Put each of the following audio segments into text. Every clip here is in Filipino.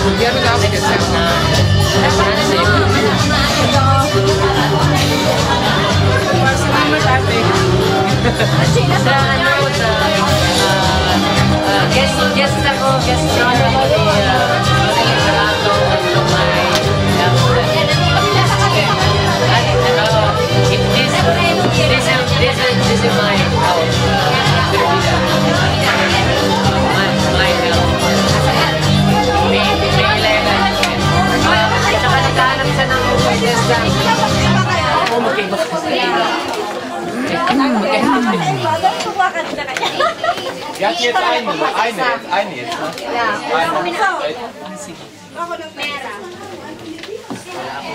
Gobyerno na ako kasi na salamat ate. Sa ano, sa guest ako, guest this is my house. My house. May ilan. Saka nagkahanap siya ng guest lang. Ako mag-iba kasi. Jetzt eine jetzt. Ja.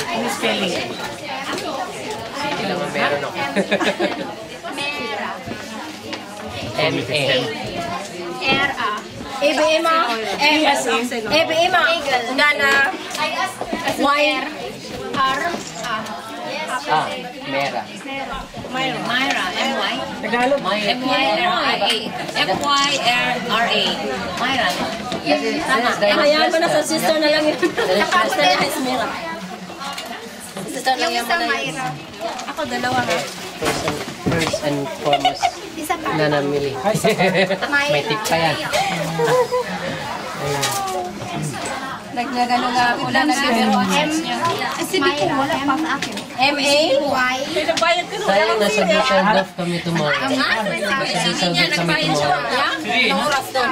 Ano spelling? Kailangan meron ako. M-A. R-A. EBMA. EBMA. Gana. R-A. Mera. Myra. M-Y. Tagalog. M-Y-R-A. M-Y-R-A. Myra. Tama. Hayaan ko na sa sister na lang yun. Sister na Esmera. Sister lang yung Myra. Ako dalawa nga. First and foremost, nanamili. May tip pa yan. Nagano nga ako na nag-pero Sabi ko wala pa sa akin. M-A-Y. Sayang, nasa Düsseldorf kami tomorrow. Nasa Düsseldorf kami tomorrow. Ilang oras doon?